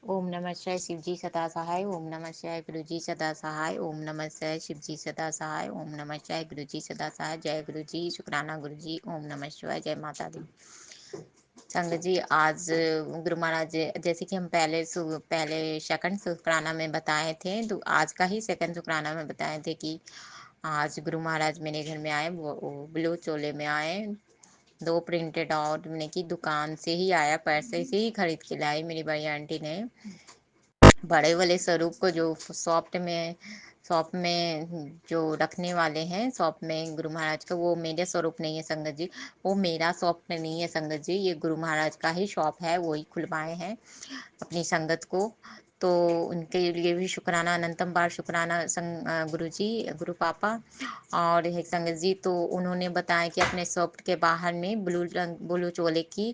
ओम नमः शिवाय शिवजी सदा सहाय। ओम नमः शिवाय गुरुजी सदा सहाय। ओम नमः शिवाय शिवजी सदा सहाय। ओम नमः शिवाय गुरुजी सदा सहाय। जय गुरुजी, शुक्राना गुरुजी। ओम नमः शिवाय, जय माता दी। संगत जी, आज गुरु महाराज जैसे कि हम पहले सेकंड शुक्राना में बताए थे, तो आज का ही सेकंड शुक्राना में बताए थे कि आज गुरु महाराज मेरे घर में आए, वो ब्लू चोले में आए। 2 प्रिंटेड आउट मैंने की दुकान से ही आया, पैसे से ही खरीद के लाई मेरी बड़ी आंटी ने। बड़े वाले स्वरूप को जो शॉप में जो रखने वाले हैं शॉप में गुरु महाराज का, वो मेरे स्वरूप नहीं है संगत जी। वो मेरा शॉप नहीं है संगत जी, ये गुरु महाराज का ही शॉप है, वो ही खुलवाए हैं अपनी संगत को। तो उनके लिए भी शुक्राना, अनंतम बार शुक्राना गुरु जी, गुरु पापा। और एक संगत जी, तो उन्होंने बताया कि अपने शॉप के बाहर में ब्लू चोले की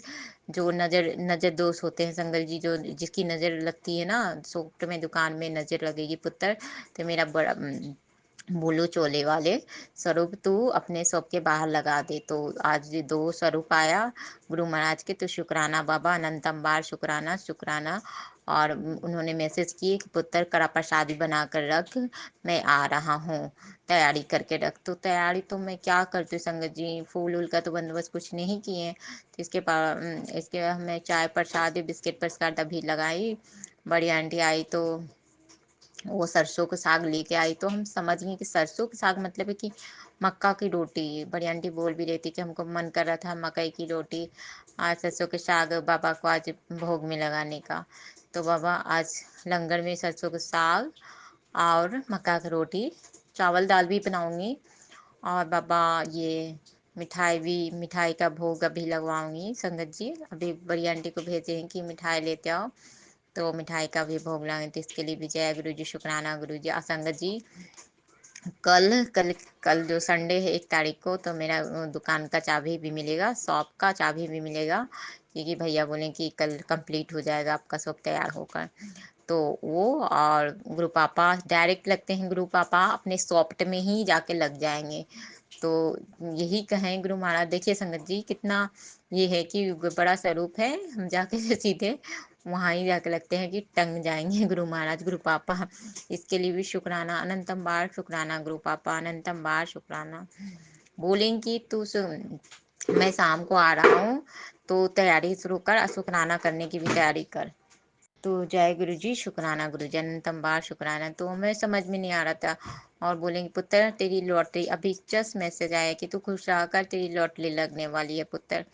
जो नजर दोष होते हैं संगत जी, जो जिसकी नजर लगती है ना शॉप में, दुकान में नजर लगेगी पुत्र, तो मेरा बड़ा बोलो चोले वाले स्वरूप तू अपने शॉप के बाहर लगा दे। तो आज 2 स्वरूप आया गुरु महाराज के, तो शुक्राना बाबा, अनंतम बार शुक्राना शुक्राना। और उन्होंने मैसेज किए कि पुत्र कड़ा प्रसादी बना कर रख, मैं आ रहा हूँ, तैयारी करके रख। तो तैयारी तो मैं क्या करती हूँ संगत जी, फूल उल का तो बंदोबस्त कुछ नहीं किए। तो इसके बाद मैं चाय प्रसादी बिस्किट प्रसाद अभी लगाई। बड़ी आंटी आई तो वो सरसों का साग लेके आई, तो हम समझ गए कि सरसों का साग मतलब है कि मक्का की रोटी। बड़ी आंटी बोल भी रही थी कि हमको मन कर रहा था मकई की रोटी, आज सरसों के साग बाबा को आज भोग में लगाने का। तो बाबा आज लंगर में सरसों का साग और मक्का की रोटी, चावल दाल भी बनाऊंगी। और बाबा ये मिठाई का भोग अभी लगवाऊंगी संगत जी। अभी बड़ी आंटी को भेजे हैं कि मिठाई लेते आओ, तो मिठाई का भी भोग लगाएंगे। तो इसके लिए भी जय गुरु जी, शुक्राना गुरु जी। असंगत जी, कल कल कल जो संडे है 1 तारीख को, तो मेरा दुकान का चाबी भी मिलेगा, शॉप का चाबी भी मिलेगा, क्योंकि भैया बोले कि कल कंप्लीट हो जाएगा आपका शॉप तैयार होकर। तो वो और गुरु पापा डायरेक्ट लगते हैं, गुरु पापा अपने शॉप में ही जाके लग जाएंगे। तो यही कहें गुरु महाराज, देखिए संगत जी कितना ये है कि बड़ा स्वरूप है, हम जाके सीधे वहां ही जाके लगते हैं कि टंग जाएंगे गुरु महाराज, गुरु पापा। इसके लिए भी शुक्राना, अनंतम बार शुक्राना गुरु पापा, अनंतम बार शुक्राना। बोलेंगी तू मैं शाम को आ रहा हूँ, तो तैयारी शुरू कर, शुक्राना करने की भी तैयारी कर। तो जय गुरु जी, शुक्राना गुरु जी, अनंतम बार शुक्राना। तो हमें समझ में नहीं आ रहा था। और बोलेंगे पुत्र तेरी लॉटरी अभी जस्ट मैसेज आया कि तू खुश रहा कर, तेरी लॉटरी लगने वाली है पुत्र।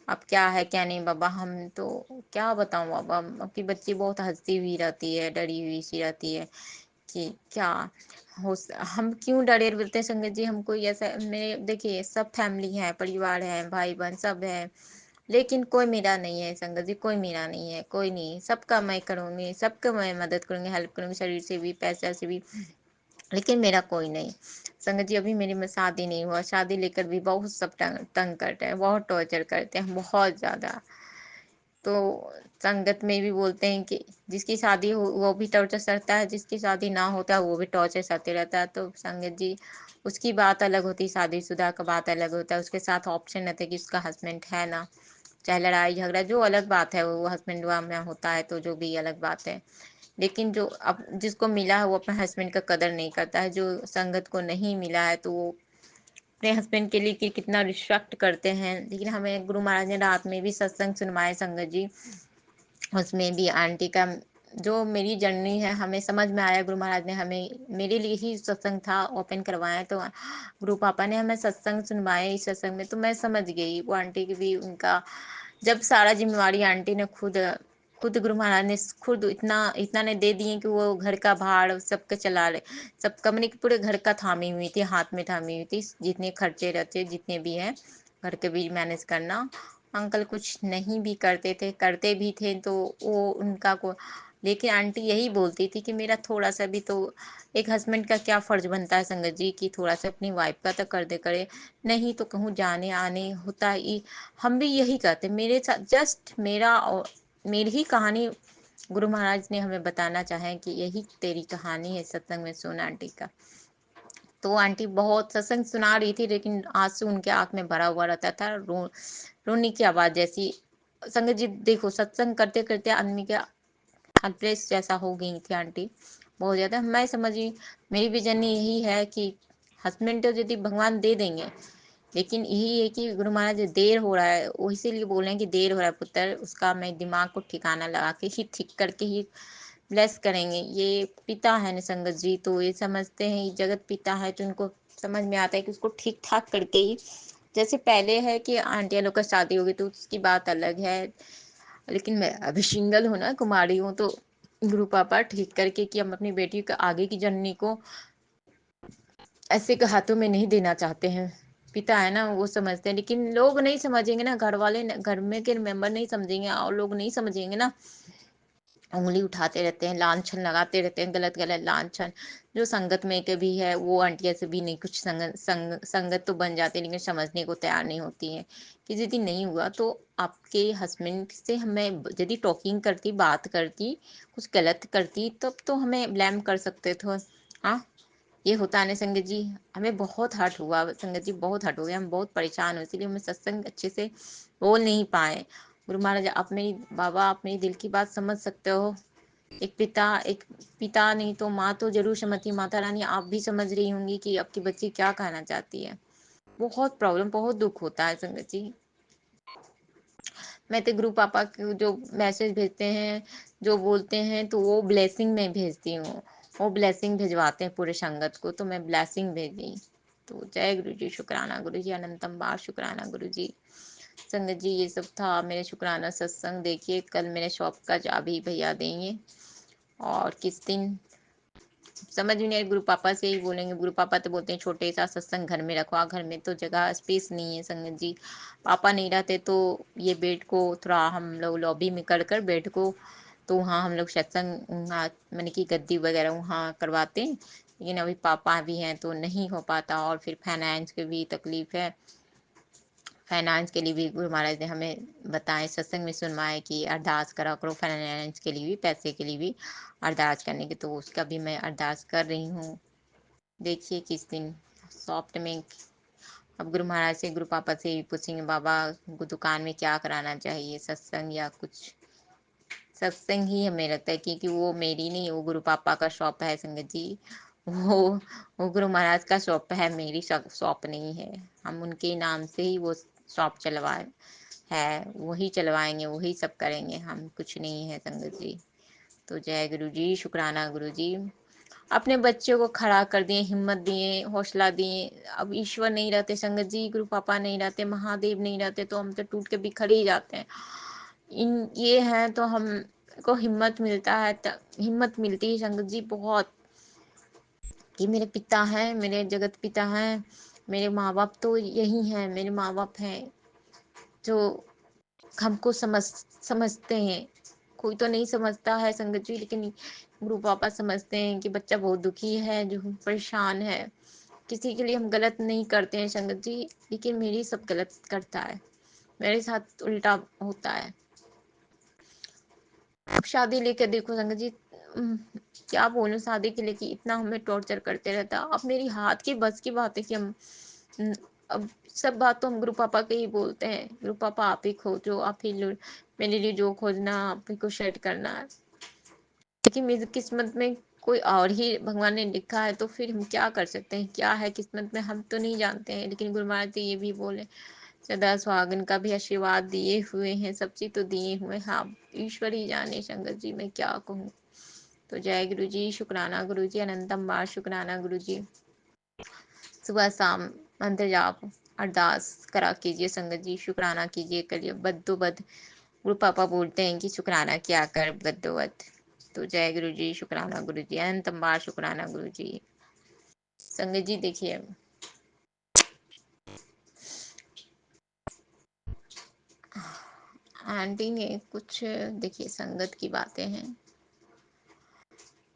अब क्या है क्या नहीं बाबा, हम तो क्या बताऊं बाबा, आपकी बच्ची बहुत हंसती हुई रहती है, डरी हुई सी रहती है कि क्या हो। हम क्यों डरे रहते हैं संगत जी, हमको ऐसा, मेरे देखिए सब फैमिली है, परिवार है, भाई बहन सब है, लेकिन कोई मेरा नहीं है संगत जी, कोई मेरा नहीं है, कोई नहीं। सबका मैं करूंगी, सबका मैं मदद करूंगी, हेल्प करूंगी, शरीर से भी पैसा से भी, लेकिन मेरा कोई नहीं। संगत जी, अभी मेरी में शादी नहीं हुआ, शादी लेकर भी बहुत सब तंग करते हैं, बहुत टॉर्चर करते हैं, बहुत ज्यादा। तो संगत में भी बोलते हैं कि जिसकी शादी हो वो भी टॉर्चर करता है, जिसकी शादी ना होता है वो भी टॉर्चर करते रहता है। तो संगत जी, उसकी बात अलग होती है, शादीशुदा का बात अलग होता है, उसके साथ ऑप्शन रहता है कि उसका हस्बैंड है ना, चाहे लड़ाई झगड़ा जो अलग बात है, वो हस्बैंड में होता है, तो जो भी अलग बात है। लेकिन जो अब जिसको मिला है वो अपने हस्बैंड का कदर नहीं करता है, जो संगत को नहीं मिला है तो वो अपने हस्बैंड के लिए कितना रिस्पेक्ट करते हैं। लेकिन हमें गुरु महाराज ने रात में भी सत्संग सुनवाए संगत जी, उसमें भी आंटी का जो मेरी जर्नी है हमें समझ में आया। गुरु महाराज ने हमें, मेरे लिए ही सत्संग था, ओपन करवाया, तो गुरु पापा ने हमें सत्संग सुनवाए। इस सत्संग में तो मैं समझ गई वो आंटी की भी, उनका जब सारा जिम्मेवारी आंटी ने खुद खुद गुरु महाराज ने खुद इतना इतना ने दे दिए कि वो घर का भाड़ सबके चला रहे, सब मैंने पूरे घर का थामी हुई थी, हाथ में थामी हुई थी, जितने खर्चे रहते जितने भी हैं घर के बिल मैनेज करना। अंकल कुछ नहीं भी करते थे, करते भी थे तो वो उनका को, लेकिन आंटी यही बोलती थी कि मेरा थोड़ा सा भी तो, एक हस्बैंड का क्या फर्ज बनता है संगत जी कि थोड़ा सा अपनी वाइफ का तो कर दे करे, नहीं तो कहूँ जाने आने होता ही। हम भी यही कहते, मेरे साथ जस्ट मेरा और मेरी ही कहानी गुरु महाराज ने हमें बताना चाहे कि यही तेरी कहानी है सत्संग में सुन आंटी का। तो आंटी बहुत सत्संग सुना रही थी, लेकिन आंसू उनके आंख में भरा हुआ रहता था, रोने की आवाज जैसी। संगत जी देखो, सत्संग करते करते आदमी के हेल्पलेस जैसा हो गई थी आंटी, बहुत ज़्यादा। मैं समझी, मेरी विजन यही है कि हस्बैंड तो यदि भगवान दे देंगे, लेकिन यही है कि गुरु महाराज देर हो रहा है, वो इसीलिए बोल रहे हैं कि देर हो रहा है पुत्र, उसका मैं दिमाग को ठिकाना लगा के ही ठीक करके ही ब्लेस करेंगे। ये पिता है निसंगत जी, तो ये समझते हैं, ये जगत पिता है, तो इनको समझ में आता है कि उसको ठीक ठाक करके ही, जैसे पहले है कि आंटिया लोग का शादी होगी तो उसकी बात अलग है, लेकिन मैं अभी सिंगल हूँ ना, कुमारी हूँ, तो गुरु पापा ठीक करके कि हम अपनी बेटी को आगे की जननी को ऐसे के हाथों में नहीं देना चाहते हैं। पिता है ना, वो समझते हैं, लेकिन लोग नहीं समझेंगे ना, घर वाले घर में के मेंबर नहीं समझेंगे, और लोग नहीं समझेंगे ना, उंगली उठाते रहते हैं, लांछन लगाते रहते हैं, गलत गलत लांछन। जो संगत में के भी है, वो आंटिया से भी नहीं कुछ संगत तो बन जाते हैं, लेकिन समझने को तैयार नहीं होती है कि यदि नहीं हुआ तो आपके हस्बैंड से हमें यदि टॉकिंग करती, बात करती, कुछ गलत करती, तब तो हमें ब्लेम कर सकते थे। हाँ, ये होता है ना संगत जी, हमें बहुत हर्ट हुआ संगत जी, बहुत हर्ट हो गया, हम बहुत परेशान हुए, इसलिए हमें सत्संग अच्छे से बोल नहीं पाए। गुरु महाराज, आप मेरी बाबा, आप मेरी दिल की बात समझ सकते हो। एक पिता नहीं तो माँ तो जरूर समझती, माता रानी आप भी समझ रही होंगी कि आपकी बच्ची क्या कहना चाहती है। बहुत प्रॉब्लम, बहुत दुख होता है संगत जी। मैं तो गुरु पापा को जो मैसेज भेजते हैं, जो बोलते हैं, तो वो ब्लेसिंग में भेजती हूँ, वो ब्लेसिंग भिजवाते हैं पूरे संगत को, तो मैं ब्लेसिंग भेजी। तो जय गुरु जी, शुक्राना गुरु जी, अनंतम बार शुक्राना गुरु जी। संगत जी, ये सब था मेरे शुक्राना सत्संग। देखिए कल मेरे शॉप का चाबी भैया देंगे, और किस दिन समझ में नहीं, गुरु पापा से ही बोलेंगे। गुरु पापा तो बोलते हैं छोटे सा सत्संग घर में रखवा, घर में तो जगह स्पेस नहीं है संगत जी। पापा नहीं रहते तो ये बेड को थोड़ा हम लोग लॉबी में कर कर बेड को, तो वहाँ हम लोग सत्संग मैंने की गद्दी वगैरह वहाँ करवाते हैं, लेकिन अभी पापा भी हैं तो नहीं हो पाता, और फिर फाइनेंस की भी तकलीफ है। फाइनेंस के लिए भी गुरु महाराज ने हमें बताए, सत्संग में सुनवाए कि अरदास करा करो, फाइनेंस के लिए भी, पैसे के लिए भी अरदास करने की, तो उसका भी मैं अरदास कर रही हूँ। देखिए किस दिन सॉफ्ट में, अब गुरु महाराज से, गुरु पापा से भी पूछेंगे बाबा को दुकान में क्या कराना चाहिए, सत्संग या कुछ। सत्संग ही हमें लगता है, क्योंकि वो मेरी नहीं, वो गुरु पापा का शॉप है संगत जी। वो वो गुरु महाराज का शॉप है, मेरी शॉप नहीं है। हम उनके नाम से ही वो शॉप चलवाए है, वही चलवाएंगे, वही सब करेंगे, हम कुछ नहीं है संगत जी। तो जय गुरु जी, शुक्राना गुरु जी, अपने बच्चों को खड़ा कर दिए, हिम्मत दिए, हौसला दिए। अब ईश्वर नहीं रहते संगत जी, गुरु पापा नहीं रहते, महादेव नहीं रहते, तो हम तो टूट के बिखर ही जाते हैं। इन ये है तो हम को हिम्मत मिलता है, हिम्मत मिलती है संगत जी बहुत, कि मेरे पिता हैं, मेरे जगत पिता हैं, मेरे माँ बाप तो यही हैं, मेरे माँ बाप हैं जो हमको समझते हैं। कोई तो नहीं समझता है संगत जी, लेकिन गुरु पापा समझते हैं कि बच्चा बहुत दुखी है, जो परेशान है। किसी के लिए हम गलत नहीं करते हैं संगत जी, लेकिन मेरी सब गलत करता है, मेरे साथ उल्टा होता है। अब शादी लेकर देखो संगत जी, क्या बोलूं, शादी के लेके इतना हमें टॉर्चर करते रहता। अब मेरी हाथ की बस की बात है कि हम अम, अब सब बात तो हम गुरु पापा के ही बोलते हैं, गुरु पापा आप ही खोजो, आप ही मेरे लिए जो खोजना, आप ही को सेट करना है। लेकिन मेरी किस्मत में कोई और ही भगवान ने लिखा है, तो फिर हम क्या कर सकते हैं, क्या है किस्मत में हम तो नहीं जानते हैं। लेकिन गुरु महाराज जी ये भी बोले, सदा सुहागन का भी आशीर्वाद दिए हुए हैं, सब चीज तो दिए हुए हैं, हाँ ईश्वर ही जाने संगत जी, मैं क्या कहूँ। तो जय गुरु जी, शुक्राना गुरु जी, अनंतम बार शुक्राना गुरु जी। सुबह शाम मंत्र जाप अरदास करा कीजिए संगत जी, शुक्राना कीजिए, करिए बद्दोबद। गुरु पापा बोलते हैं कि शुक्राना क्या कर बद्दोबद। तो जय गुरु जी, शुक्राना गुरु जी, अनंतम बार शुक्राना गुरु जी। संगत जी देखिए, आंटी ने कुछ, देखिए संगत की बातें हैं,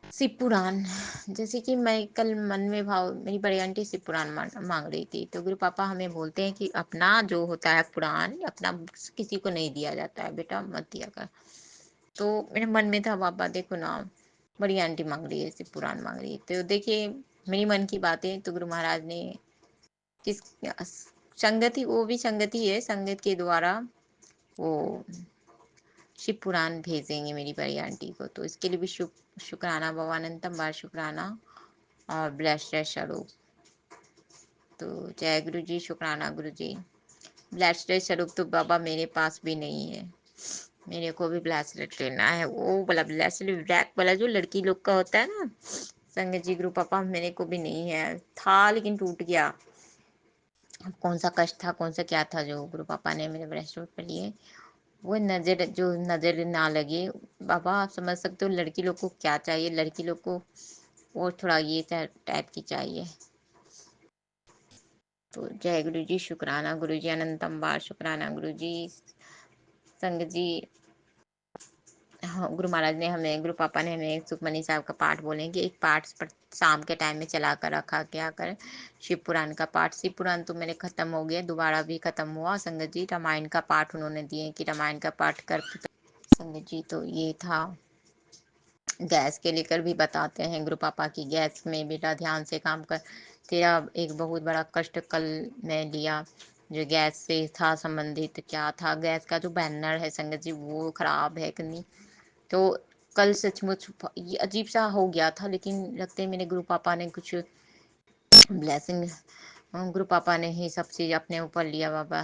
शिव पुराण, जैसे कि मैं कल मन में भाव, मेरी बड़ी आंटी शिव पुराण मांग रही थी, तो गुरु पापा हमें बोलते हैं कि अपना जो होता है पुराण, अपना किसी को नहीं दिया जाता है बेटा, मत दिया कर। तो मेरे मन में था बाबा देखो ना, बड़ी आंटी मांग रही है, शिव पुराण मांग रही है, तो देखिए मेरी मन की बातें, तो गुरु महाराज ने किस संगति, वो भी संगति है, संगत के द्वारा वो शिव पुराण भेजेंगे मेरी बड़ी आंटी को, तो इसके लिए भी शुक्राना भवानंतम बार शुक्राना और ब्लेस्ड स्वरूप। तो जय गुरु जी, शुक्राना गुरु जी। ब्लेस्ड स्वरूप तो बाबा मेरे पास भी नहीं है, मेरे को भी ब्रेसलेट लेना है, वो वाला ब्रेसलेट ब्लैक वाला जो लड़की लोग का होता है ना संगत जी। गुरु पापा मेरे को भी नहीं है, था लेकिन टूट गया। अब कौन सा कष्ट था, कौन सा क्या था जो गुरु पापा ने मेरे ब्रेसलेट पे लिए, वो नजर जो नजर ना लगे। बाबा आप समझ सकते हो लड़की लोग को क्या चाहिए, लड़की लोग को वो थोड़ा ये टाइप की चाहिए। तो जय गुरु जी, शुक्राना गुरु जी, अनंतम बार शुक्राना गुरु जी। संगत जी, हाँ, गुरु महाराज ने हमें, गुरु पापा ने हमें सुखमनी साहब का पाठ बोले कि एक पाठ पर शाम के टाइम में चला कर रखा क्या कर, शिव पुराण का पाठ। शिव पुराण तो मेरे खत्म हो गया, दोबारा भी खत्म हुआ। संगत जी रामायण का पाठ उन्होंने दिए कि रामायण का पाठ कर। संगत जी तो ये था। गैस के लेकर भी बताते हैं गुरु पापा की, गैस में बेटा ध्यान से काम कर। तेरा एक बहुत बड़ा कष्ट कल मैं लिया, जो गैस से था संबंधित। क्या था, गैस का जो बैनर है संगत जी वो खराब है कि नहीं। तो कल सचमुच ये अजीब सा हो गया था, लेकिन लगते मेरे गुरु पापा ने कुछ ब्लेसिंग, गुरु पापा ने ही सब चीज अपने ऊपर लिया बाबा।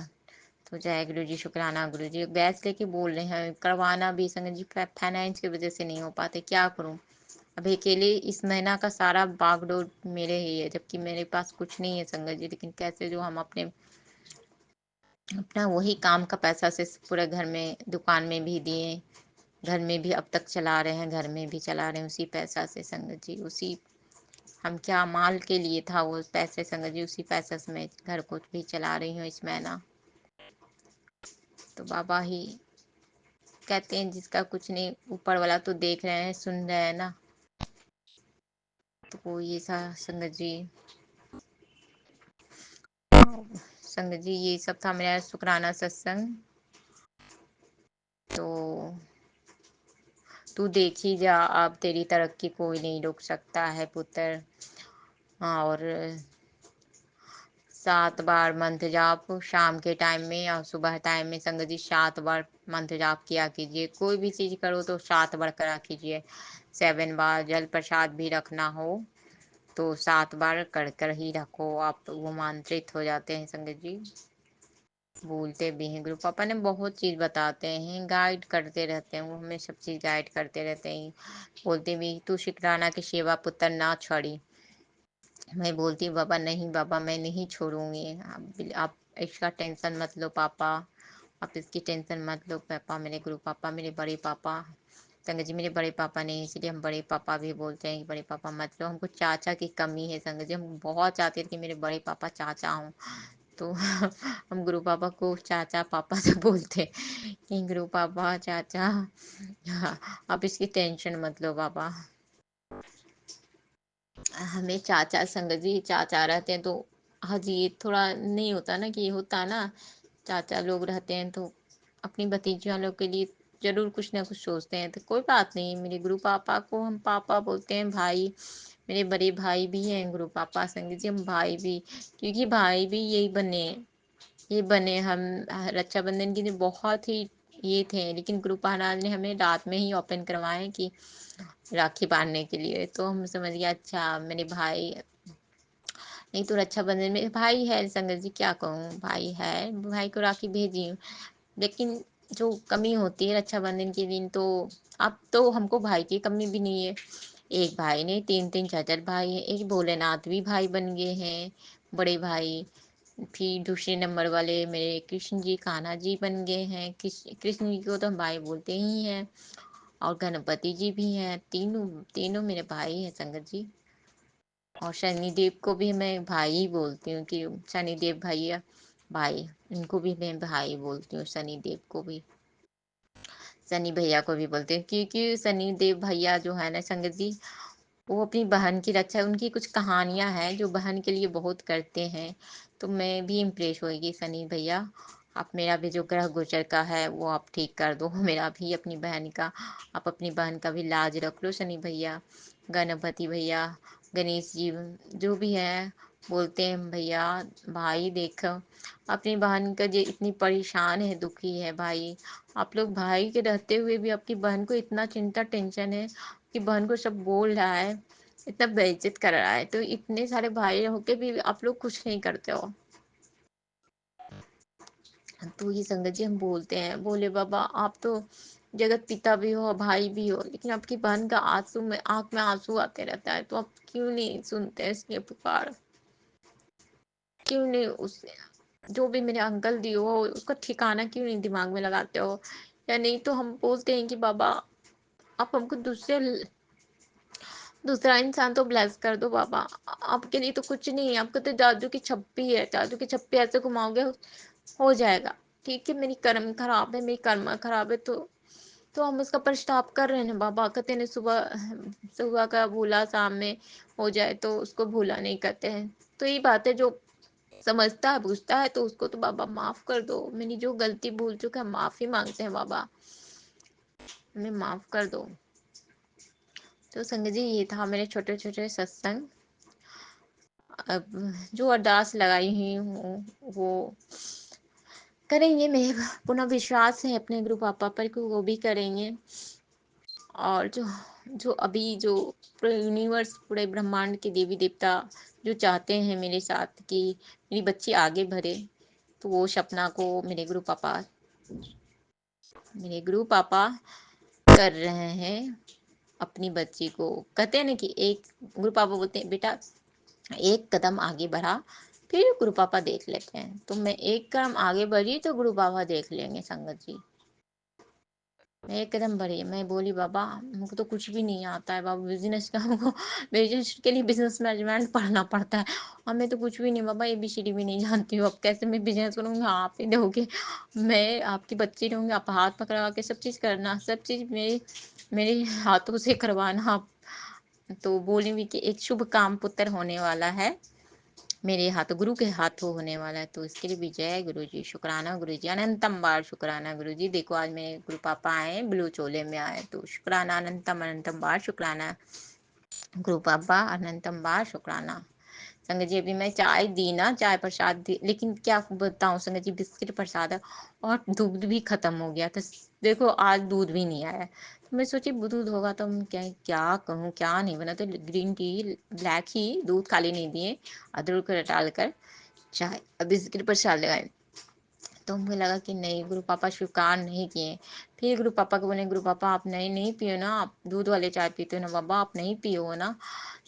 तो जय गुरु जी, शुक्राना गुरु जी। गैस लेके बोल रहे हैं करवाना भी संगत जी, फाइनेंस की वजह से नहीं हो पाते, क्या करूं। अब अकेले इस महीना का सारा बागडोर मेरे ही है, जबकि मेरे पास कुछ नहीं है संगत जी। लेकिन कैसे जो हम अपने अपना वही काम का पैसा से पूरे घर में, दुकान में भी दिए, घर में भी अब तक चला रहे हैं, घर में भी चला रहे हैं उसी पैसा से संगत जी। उसी हम क्या माल के लिए था वो पैसे संगत जी, उसी पैसे से मैं घर को भी चला रही हूँ इस महीना। तो बाबा ही कहते हैं जिसका कुछ नहीं, ऊपर वाला तो देख रहे हैं, सुन रहे हैं ना। तो ये सा संगत जी, संगत जी ये सब था मेरा शुक्राना सत्संग। तो तू देखी जा, अब तेरी तरक्की कोई नहीं रोक सकता है पुत्र। और 7 बार मंत्र जाप शाम के टाइम में और सुबह टाइम में संगत जी 7 बार मंत्र जाप किया कीजिए। कोई भी चीज करो तो 7 बार करा कीजिए। 7 बार जल प्रसाद भी रखना हो तो 7 बार कर कर ही रखो, आप वो मांत्रित हो जाते हैं संगत जी। बोलते भी हैं गुरु पापा ने, बहुत चीज बताते हैं, गाइड करते रहते हैं, वो हमें सब चीज गाइड करते रहते हैं। बोलते भी तू शुक्राना की सेवा पुत्र ना छोड़ी। मैं बोलती बाबा नहीं बाबा मैं नहीं छोड़ूंगी, आप इसका टेंशन मत लो पापा, आप इसकी टेंशन मत लो पापा। मेरे गुरु पापा, मेरे बड़े पापा संगत जी, मेरे बड़े पापा नहीं, इसलिए हम बड़े पापा भी बोलते हैं कि बड़े पापा मत लो। हमको चाचा की कमी है संगत जी, हम बहुत चाहते थे कि मेरे बड़े पापा चाचा हों। तो हम गुरु पापा को चाचा पापा से बोलते कि गुरु पापा चाचा, आप इसकी टेंशन मत लो बाबा। हमें चाचा संगत जी चाचा रहते हैं तो हाँ जी, ये थोड़ा नहीं होता ना कि ये होता ना, चाचा लोग रहते हैं तो अपनी भतीजियों लोग के लिए जरूर कुछ ना कुछ सोचते हैं। तो कोई बात नहीं, मेरे गुरु पापा को हम पापा बोलते हैं, भाई मेरे बड़े भाई भी हैं गुरु पापा संगत जी, हम भाई भी, क्योंकि भाई भी यही बने, ये बने हम रक्षाबंधन के दिन बहुत ही ये थे, लेकिन गुरु महाराज ने हमें रात में ही ओपन करवाए कि राखी बांधने के लिए। तो हम समझ गया अच्छा मेरे भाई, नहीं तो रक्षाबंधन में भाई है संगत जी, क्या कहूँ भाई है, भाई को राखी भेजी हूँ। लेकिन जो कमी होती है रक्षाबंधन के दिन, तो अब तो हमको भाई की कमी भी नहीं है। एक भाई नहीं, 3 3 4 4 भाई है, एक भोलेनाथ भी भाई बन गए हैं, बड़े भाई। फिर दूसरे नंबर वाले मेरे कृष्ण जी कान्हा जी बन गए हैं, कृष्ण जी को तो हम भाई बोलते ही हैं। और गणपति जी भी हैं, तीनों तीनों मेरे भाई हैं संगत जी। और शनिदेव को भी मैं भाई ही बोलती हूँ कि शनिदेव भैया भाई, इनको भी मैं भाई बोलती हूँ, शनिदेव को भी, शनि भैया को भी बोलते हैं, क्योंकि शनिदेव भैया जो है ना संगत जी, वो अपनी बहन की रक्षा, उनकी कुछ कहानियां हैं जो बहन के लिए बहुत करते हैं। तो मैं भी इम्प्रेस होगी शनि भैया, आप मेरा भी जो ग्रह गोचर का है वो आप ठीक कर दो, मेरा भी अपनी बहन का, आप अपनी बहन का भी लाज रख लो शनि भैया। गणपति भैया, गणेश जी, जो भी है بولتے ہیں بھیا بھائی دیکھ اپنی بہن کا جو اتنی پریشان ہے، دکھی ہے بھائی، آپ لوگ بھائی کے رہتے ہوئے بھی آپ کی بہن کو اتنا چنتا ٹینشن ہے کہ بہن کو سب بول رہا ہے، اتنا بےعزت کر رہا ہے، تو اتنے سارے بھائی ہو کے بھی آپ لوگ کچھ نہیں کرتے ہو۔ تو یہ سنگت جی ہم بولتے ہیں، بولے بابا آپ تو جگت پتا بھی ہو بھائی بھی ہو، لیکن آپ کی بہن کا آنسو میں آنکھ میں آنسو آتے رہتا ہے، تو آپ کیوں نہیں سنتے اس کی پکار؟ کیوں نہیں اس جو بھی میرے انکل دی ہو اس کا ٹھکانہ کیوں نہیں دماغ میں لگاتے ہو؟ یا نہیں تو ہم بولتے ہیں کہ بابا آپ ہم کو دوسرا انسان تو بلیس کر دو بابا، آپ کے لیے تو کچھ نہیں ہے، آپ کو تو جادو کی چھپی ہے، جادو کی چھپی ایسے گھماؤ گے ہو جائے گا۔ ٹھیک ہے میری کرم خراب ہے، میری کرما خراب ہے، تو ہم اس کا پرشتاپ کر رہے ہیں بابا، کہتے ہیں صبح کا بھولا شام میں ہو جائے تو اس کو بھولا نہیں کرتے ہیں۔ تو یہ بات ہے، جو سمجھتا ہے بوجھتا ہے تو اس کو تو بابا معاف کر دو، میری جو غلطی بھول چکا ہے معافی مانگتے ہیں بابا، ہمیں معاف کر دو۔ تو سنگت جی یہ تھا میرے چھوٹے چھوٹے ستسنگ، اب جو ارداس لگائی ہوئی ہوں وہ کریں گے، میرے پورا وشواس ہے اپنے گرو پاپا پر کہ وہ بھی کریں گے، اور جو ابھی جو پورے یونیورس پورے برہمانڈ کے دیوی دیوتا جو چاہتے ہیں میرے ساتھ کہ میری بچی آگے بڑھے، تو وہ سپنا کو میرے گرو پاپا کر رہے ہیں اپنی بچی کو۔ کہتے ہیں نا کہ ایک گرو پاپا بولتے ہیں بیٹا ایک قدم آگے بڑھا پھر گرو پاپا دیکھ لیتے ہیں، تو میں ایک قدم آگے بڑھی تو گرو پاپا دیکھ لیں گے سنگت جی۔ میں ایک قدم بڑھی، میں بولی بابا ہم کو تو کچھ بھی نہیں آتا ہے بابا، بزنس کا ہم کو بزنس کے لیے بزنس مینجمنٹ پڑھنا پڑتا ہے، ہمیں تو کچھ بھی نہیں بابا، ABCD بھی نہیں جانتی ہوں، اب کیسے میں بزنس کروں گی؟ آپ ہی دو گے، میں آپ کی بچی رہوں گی، آپ ہاتھ پکڑا کے سب چیز کرنا، سب چیز میرے ہاتھوں سے کروانا آپ۔ تو بولیں بھی کہ ایک شبھ کام پتر ہونے والا ہے میرے ہاتھ، گرو کے ہاتھوں ہونے والا ہے، تو اس کے لیے بھی جے گرو جی، شکرانہ گرو جی، اننتم بار شکرانہ گرو جی۔ دیکھو آج میرے گرو پاپا آئے بلو چولے میں آئے، تو شکرانہ اننتم بار شکرانہ گرو پاپا، اننتم بار شکرانہ۔ سنگت جی ابھی میں چائے دی نا، چائے پرساد دی، لیکن کیا بتاؤں سنگت جی، بسکٹ پرساد اور دودھ بھی ختم ہو گیا تھا، دیکھو آج دودھ بھی نہیں آیا، تو میں سوچی دودھ ہوگا تو کیا کہوں، کیا نہیں بنا، تو گرین ٹی بلیک ہی دودھ خالی نہیں دیے، ادرک ڈال کر چائے بسکٹ پرساد لگائے، تو مجھے لگا کہ نہیں گرو پاپا سویکار نہیں کیے۔ پھر گرو پاپا کو بولے گرو پاپا آپ نہیں پیو نا، آپ دودھ والے چائے پیتے ہو نا بابا، آپ نہیں پیو نا،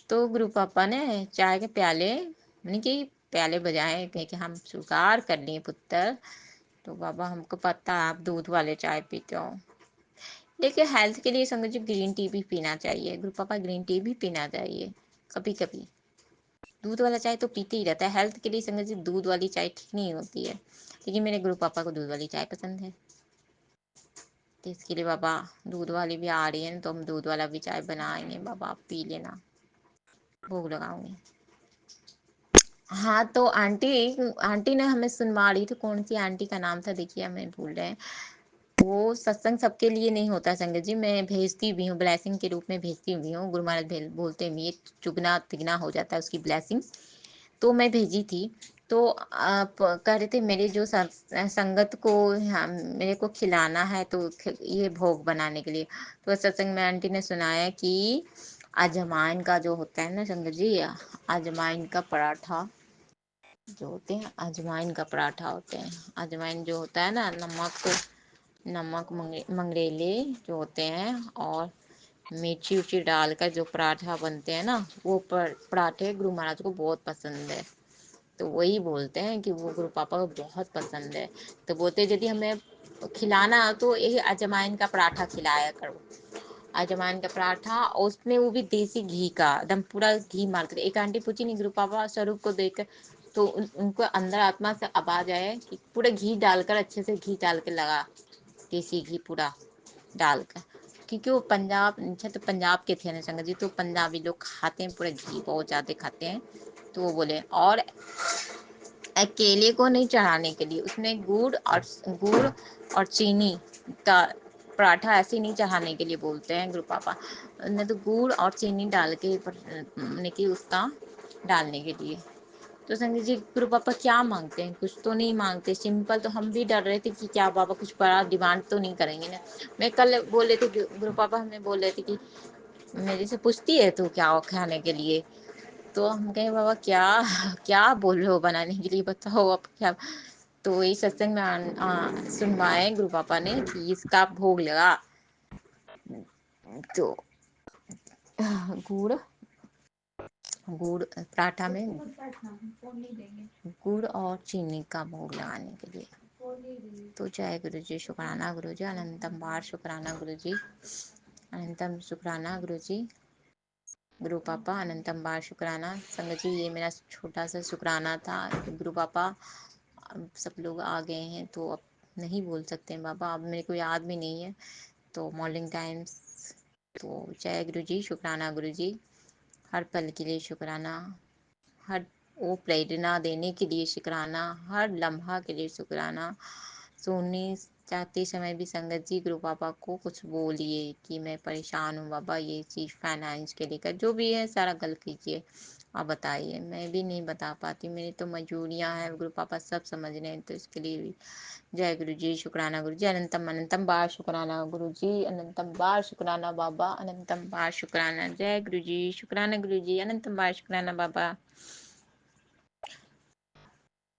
تو گرو پاپا نے چائے کے پیالے یعنی کہ پیالے بجائے کہ ہم سویکار کر لیے پتر، تو بابا ہم کو پتہ ہے آپ دودھ والے چائے پیتے ہو۔ دیکھیے ہیلتھ کے لیے سنگت جی گرین ٹی بھی پینا چاہیے، گرو پاپا گرین ٹی بھی پینا چاہیے کبھی کبھی، دودھ والا چائے تو پیتے ہی رہتا ہے، ہیلتھ کے لیے سنگت جی دودھ والی چائے ٹھیک نہیں ہوتی ہے، لیکن میرے گرو پاپا کو دودھ والی چائے پسند ہے، تو اس کے لیے بابا دودھ والی بھی آ رہی ہے نا، تو ہم دودھ والا بھی چائے بنائیں گے بابا، آپ پی لینا، بھوگ لگاؤں گی۔ ہاں تو آنٹی نے ہمیں سنوا رہی تھی، کون سی آنٹی کا نام تھا دیکھیے ہمیں بھول رہے ہیں، وہ ستسنگ سب کے لیے نہیں ہوتا سنگت جی، میں بھیجتی بھی ہوں بلیسنگ کے روپ میں بھیجتی بھی ہوں، گرو مہاراج بولتے بھی یہ چگنا تگنا ہو جاتا ہے اس کی بلیسنگ، تو میں بھیجی تھی، تو آپ کہہ رہے تھے میرے جو سنگت کو میرے کو کھلانا ہے تو یہ بھوگ بنانے کے لیے، تو ستسنگ میں آنٹی نے سنایا کہ اجوائن کا جو ہوتا ہے نا سنگت جی، اجوائن کا پراٹھا جو ہوتے ہیں، اجوائن کا پراٹھا ہوتے ہیں، اجوائن جو ہوتا ہے نا، نمک منگریلے جو ہوتے ہیں اور مرچی ارچی ڈال کر جو پراٹھا بنتے ہیں نا، وہ پراٹھے گرو مہاراج کو بہت پسند ہے، تو وہی بولتے ہیں کہ وہ گرو پاپا کو بہت پسند ہے، تو بولتے یدی ہمیں کھلانا تو یہی اجوائن کا پراٹھا کھلایا کرو، اجوائن کا پراٹھا، اور اس میں وہ بھی دیسی گھی کا ایک دم پورا گھی مال کر، ایک آنٹی پوچھی نہیں گرو پاپا سوروپ کو دیکھ کر، تو ان کو اندر آتما سے آواز آئے کہ پورا گھی ڈال کر اچھے سے گھی ڈال کے لگا، دیسی گھی پورا ڈال کر، کیونکہ وہ پنجاب کے تھے نا سنگت جی، تو پنجابی لوگ کھاتے ہیں پورا گھی بہت زیادہ کھاتے ہیں، تو وہ بولے اور کیلے کو نہیں چڑھانے کے لیے اس میں گڑ اور چینی کا پراٹھا ایسے نہیں چڑھانے کے لیے بولتے ہیں گرو پاپا، نہیں تو گڑ اور چینی ڈال کے اس کا ڈالنے کے لیے، تو سنگت جی گرو پاپا کیا مانگتے ہیں؟ کچھ تو نہیں مانگتے، سمپل. تو ہم بھی ڈر رہے تھے کہ کیا بابا کچھ بڑا ڈیمانڈ تو نہیں کریں گے نا. میں کل بول رہے تھے گرو پاپا ہمیں بول رہے تھے کہ میرے سے پوچھتی ہے تو کیا کھانے کے لیے. تو ہم کہیں بابا کیا کیا بول رہے ہو بنانے کے لیے، بتاؤ اب کیا. تو یہ ستسنگ میں سنوائے گرو پاپا نے کہ اس کا بھوگ لگا. تو گڑ پراٹھا میں گڑ اور چینی کا بھوگ لگانے کے لیے. تو جے گرو جی، شکرانہ گرو جی، اننتم بار شکرانہ گرو جی، اننتم شکرانہ گرو جی. گرو پاپا اننتم بار شکرانہ. سنگت جی یہ میرا چھوٹا سا شکرانہ تھا. گرو پاپا اب سب لوگ آ گئے ہیں تو اب نہیں بول سکتے ہیں بابا، اب میرے کو یاد بھی نہیں ہے. تو مارننگ ٹائمس تو جے گرو جی، شکرانہ گرو جی. ہر پل کے لیے شکرانہ، ہر وہ پریرنا دینے کے لیے شکرانہ، ہر لمحہ کے لیے شکرانہ. سونے چاہتے سمے بھی سنگت جی گرو پاپا کو کچھ بولیے کہ میں پریشان ہوں بابا، یہ چیز فائنانس کے لے کر جو بھی ہے سارا گل کیجیے. آپ بتائیے، میں بھی نہیں بتا پاتی، میری تو مجبوریاں ہیں. گرو پاپا سب سمجھ رہے ہیں تو اس کے لیے بھی جے گرو جی، شکرانہ گرو جی، اننتم اننتم بار شکرانہ گرو جی، اننتم بار شکرانہ بابا، اننتم بار شکرانہ. جے گرو جی، شکرانہ گرو جی، اننتم بار شکرانہ بابا.